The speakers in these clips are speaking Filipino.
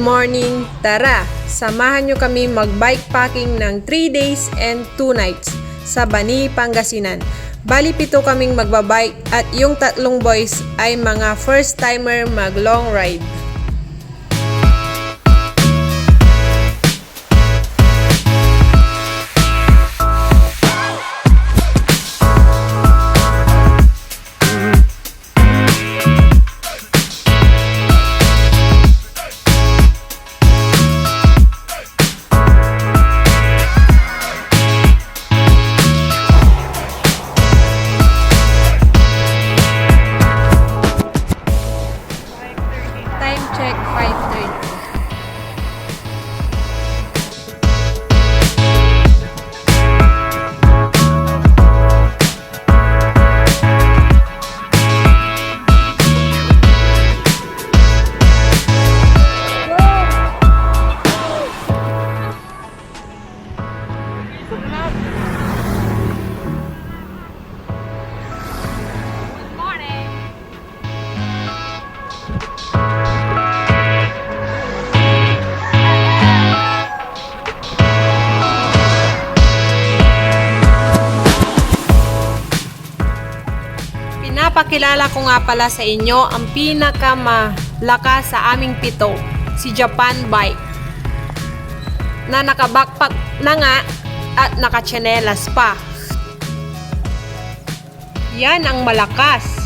morning! Tara, samahan nyo kami mag-bikepacking ng 3 days and 2 nights sa Bani, Pangasinan. Bali 7 kaming magbabike at yung 3 boys ay mga first timer mag long ride. Check 5:30. Pinapakilala ko nga pala sa inyo ang pinakamalakas sa aming 7, si Japan Bike, na naka-backpack na nga at naka-tsinelas pa. Yan ang malakas.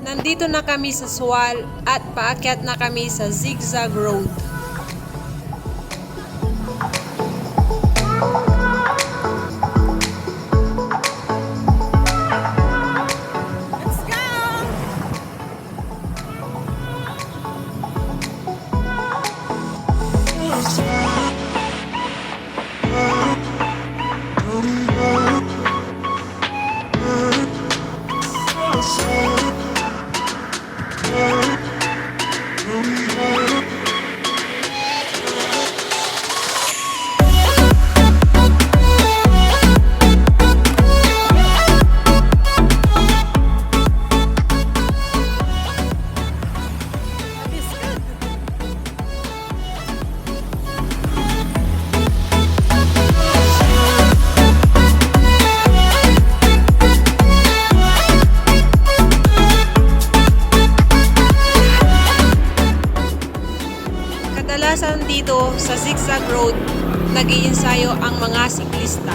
Nandito na kami sa Swal at paakyat na kami sa zigzag road. Let's go! Kadalasan dito sa zigzag road, nag-iinsayo ang mga siklista.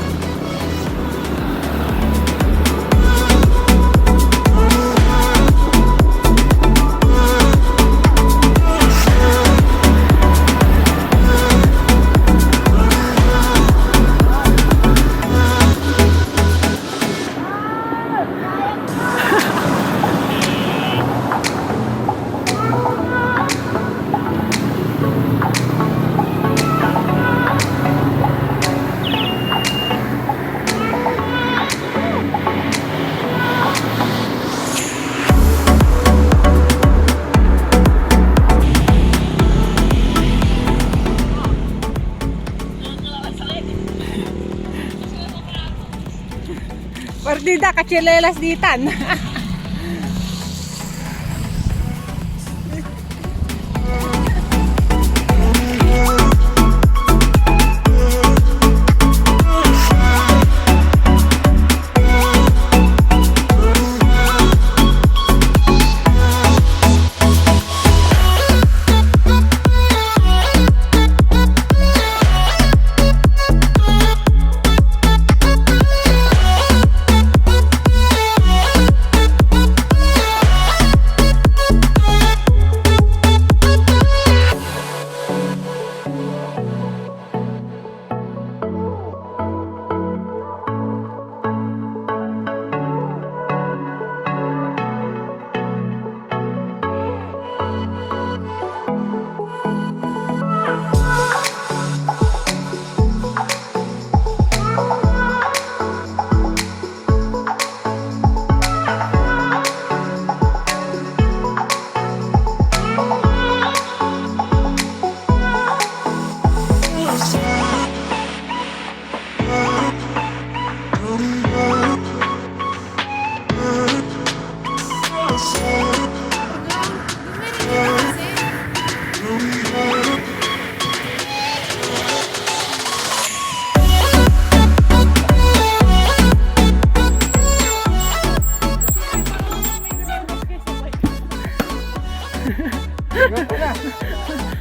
dida, kachilelas ditan.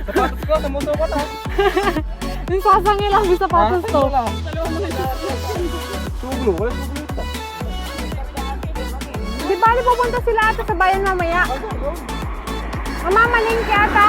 Sapatos ko, namuto ko na. Yung sasangil lang sa sapatos to. Suglo, wala suglo ito. Di ba pupunta sila ata sa bayan mamaya? Mamamalingki ata.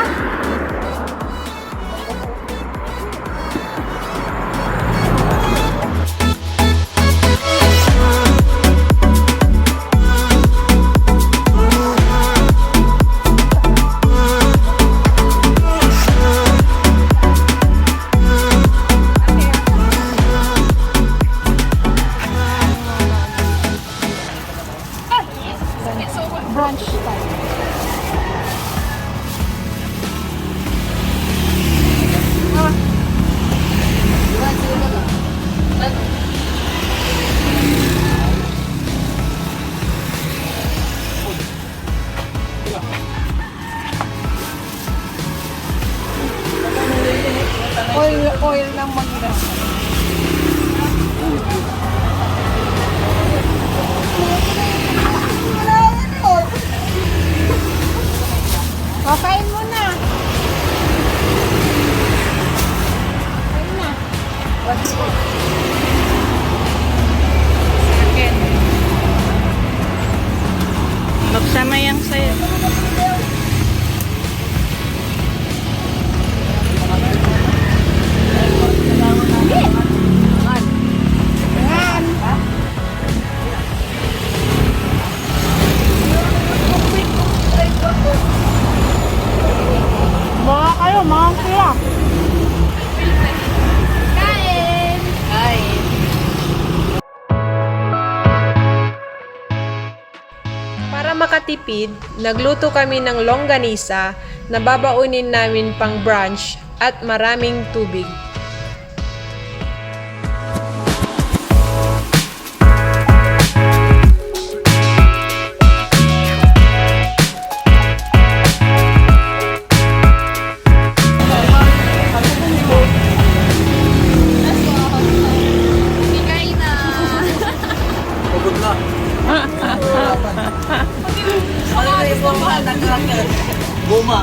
Brunch time. Oil lang mag-iras. Kain mo na. Kain na. Akin. Magsama yang saya. Mga kayo, mga kaya. Kain. Kain. Para makatipid, nagluto kami ng longganisa na babaunin namin pang brunch at maraming tubig. Pagod na. Guma.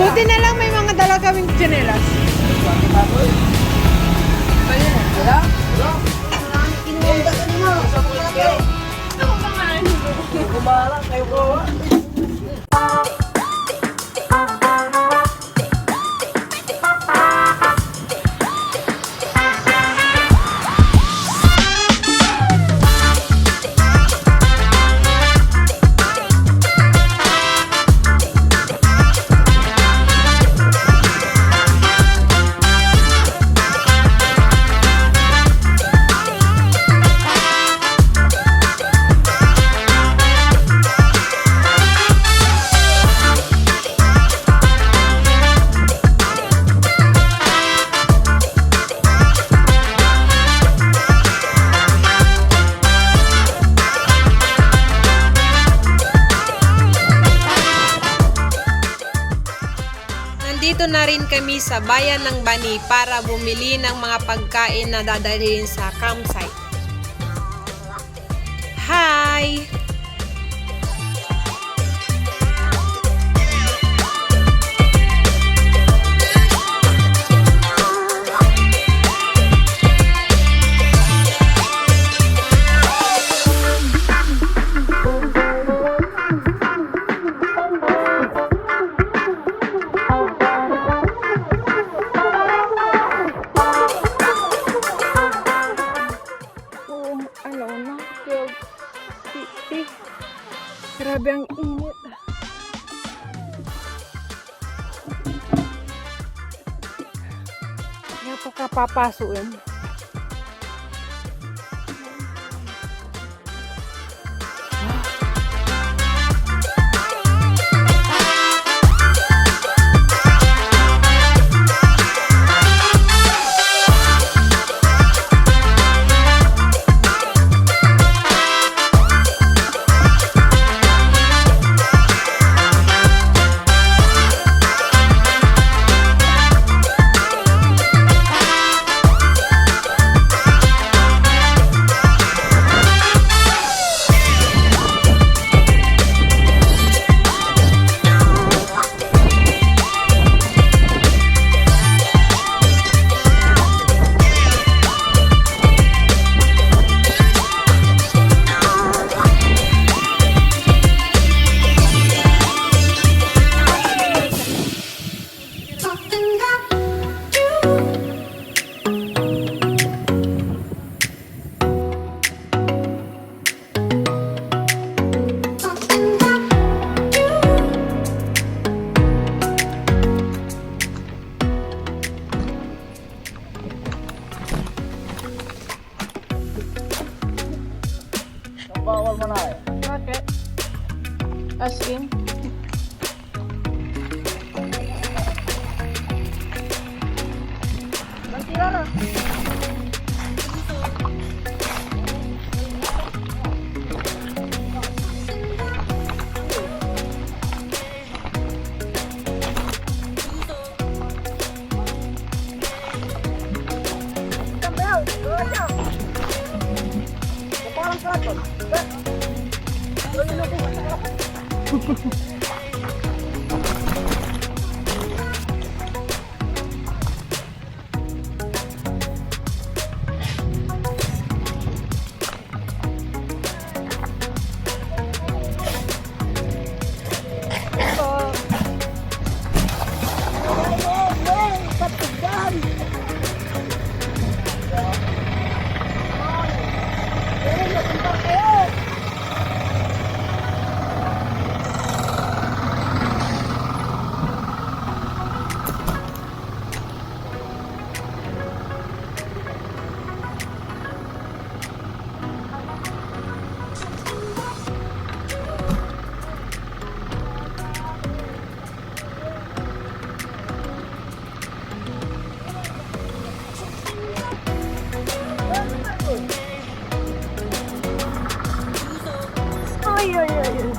Buti na lang may mga dala kaming tsinelas. Kumalang kayo po. na rin kami sa bayan ng Bani para bumili ng mga pagkain na dadalhin sa campsite. Hi! Grabe ang init. Napakapapasuin. Bawal mo na eh. Bakit? As in? Nantira na.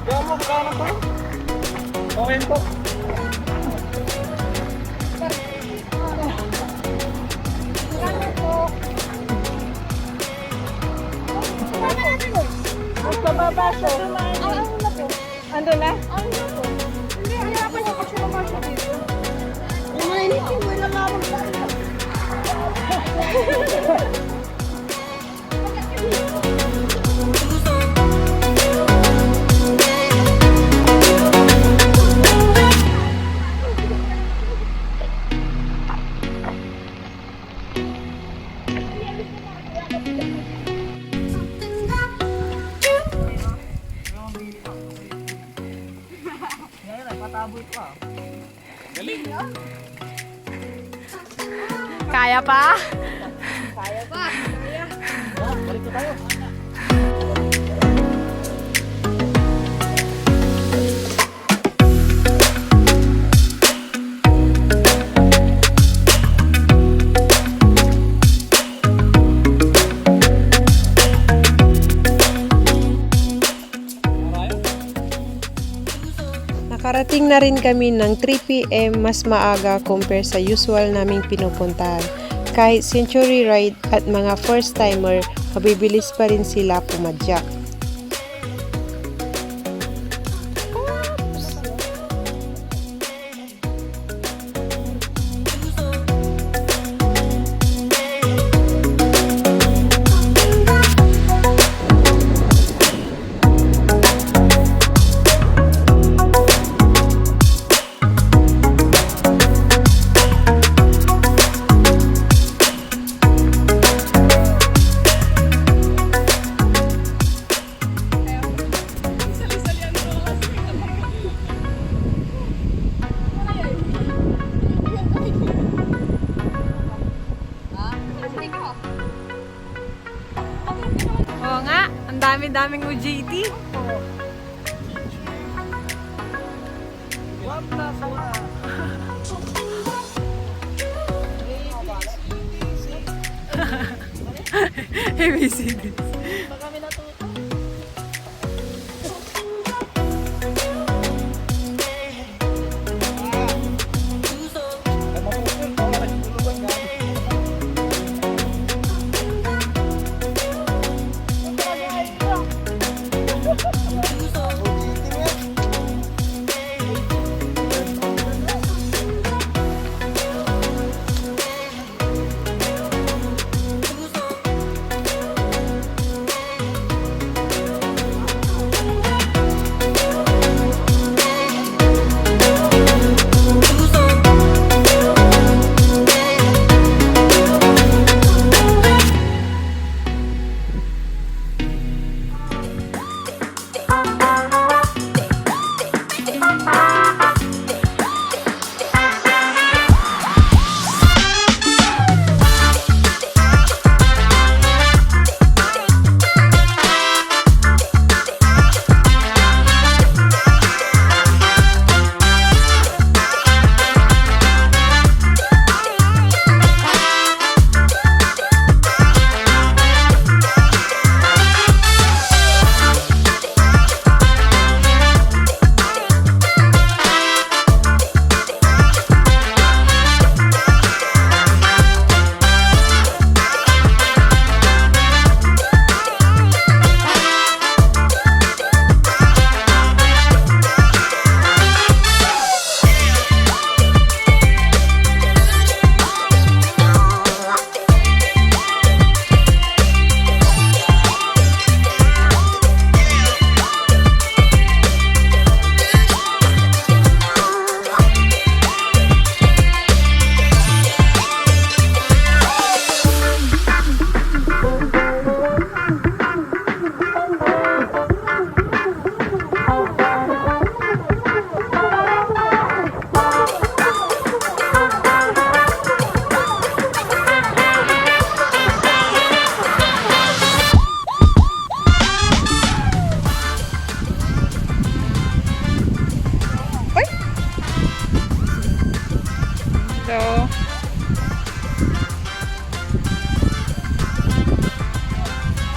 Kamu magkano po? Okay po. Magpababasok. Ando na? Hindi, hirapan niyo kasi mamasok dito. Mainit yung wala lamang tayo. Galing. Kaya pa? Kaya pa. Kaya. Balik na tayo. Nakarating na rin kami ng 3 PM mas maaga compare sa usual naming pinupuntahan. Kahit century ride at mga first timer, mabibilis pa rin sila pumadyak. Oo nga, ang dami-daming UJT. ABCD.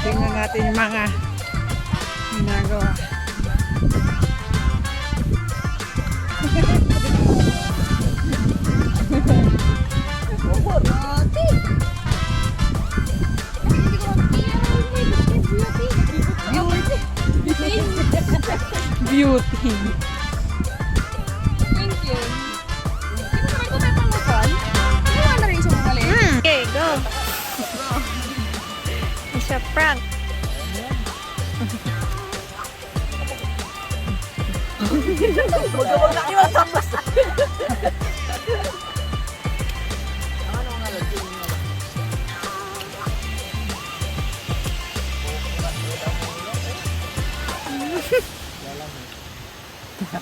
Tingnan natin yung mga ginagawa. Beauty. Thank you. Sino naman ko tayo pangusan? Ano nga na rin isang mali? Okay, go. It's a prank.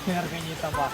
Pinarganyita pa.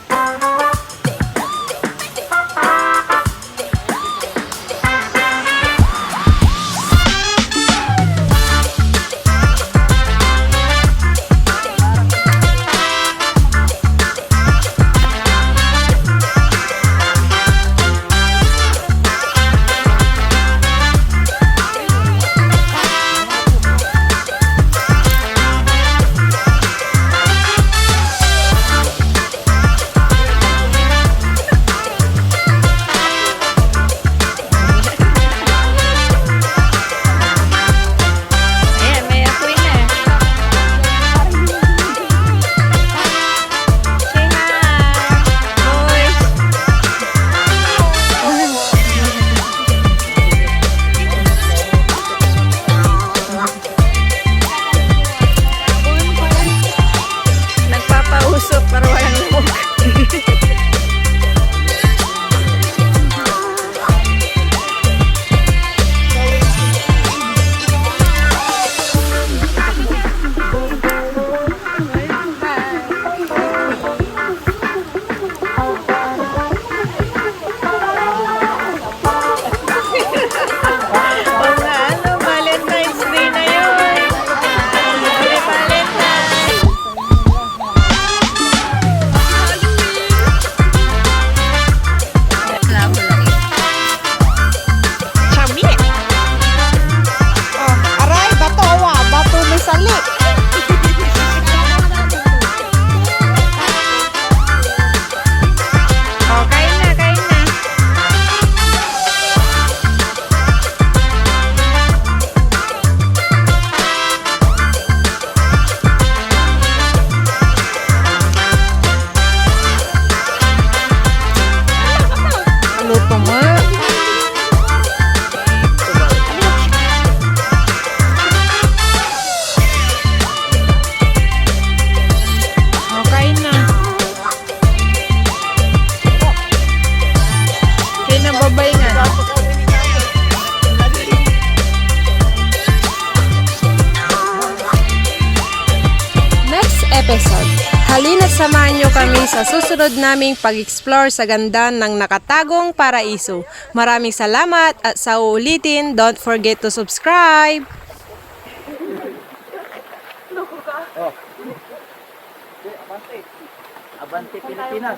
episode. Halina't samahan nyo kami sa susunod naming pag-explore sa ganda ng nakatagong Paraiso. Maraming salamat at sa uulitin, don't forget to subscribe! Abante Pilipinas.